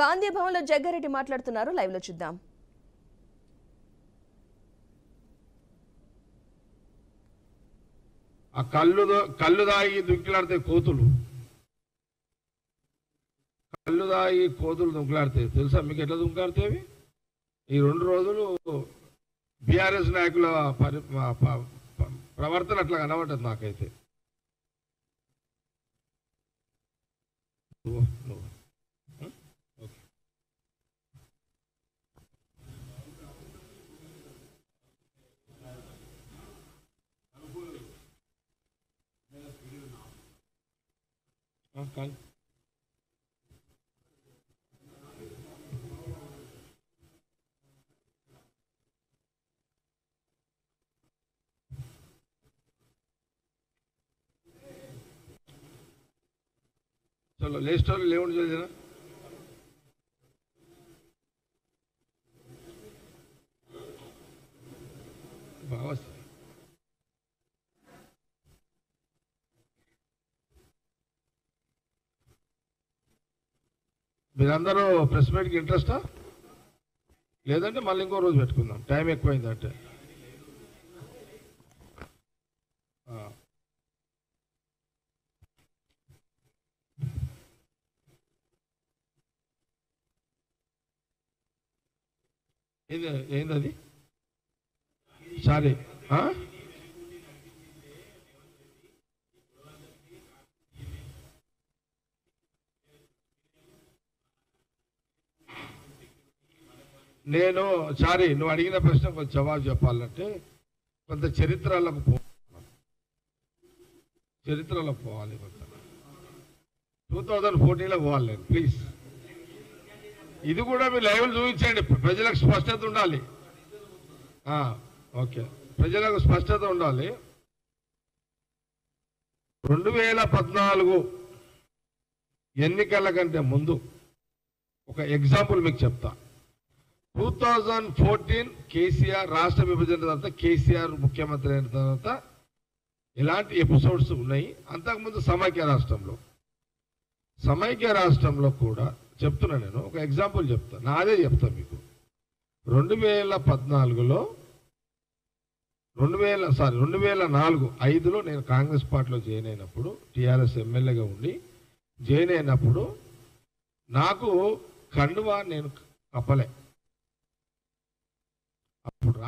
గాంధీ భవన్ లో జగ్గారెడ్డి మాట్లాడుతున్నారు, లైవ్ లో చూద్దాం. ఆ కళ్ళు దాగి దుంకిలాడితే కోతులు, కళ్ళు దాగి కోతులు దుంకులాడితే తెలుసా మీకు ఎట్లా దుంకులాడితేవి? ఈ 2 రోజులు బీఆర్ఎస్ నాయకుల ప్రవర్తన అట్లా కనబడ్డది నాకైతే. चलो लेस्ट ले बाबा మీరందరూ ప్రెస్ మీట్కి ఇంట్రెస్టా? లేదంటే మళ్ళీ ఇంకో రోజు పెట్టుకుందాం, టైం ఎక్కువైందంటే. ఏందది? సారీ, నేను సారీ, నువ్వు అడిగిన ప్రశ్న కొంచెం జవాబు చెప్పాలంటే కొంత చరిత్రలకు పోవాలి. కొంత 2014లో పోవాలి నేను, ప్లీజ్. ఇది కూడా మీరు లైవ్లు చూపించండి, ప్రజలకు స్పష్టత ఉండాలి. ఓకే, ప్రజలకు స్పష్టత ఉండాలి. 2014 ఎన్నికల కంటే ముందు ఒక ఎగ్జాంపుల్ మీకు చెప్తా. 2014 కేసీఆర్ రాష్ట్ర విభజన తర్వాత, కేసీఆర్ ముఖ్యమంత్రి అయిన తర్వాత ఇలాంటి ఎపిసోడ్స్ ఉన్నాయి. అంతకుముందు సమైక్య రాష్ట్రంలో కూడా చెప్తున్నా. నేను ఒక ఎగ్జాంపుల్ చెప్తా, నాదే చెప్తా మీకు. 2014లో 2004-05లో నేను కాంగ్రెస్ పార్టీలో జాయిన్ అయినప్పుడు, టీఆర్ఎస్ ఎమ్మెల్యేగా ఉండి జాయిన్ అయినప్పుడు నాకు కండువా నేను కప్పలే. అప్పుడు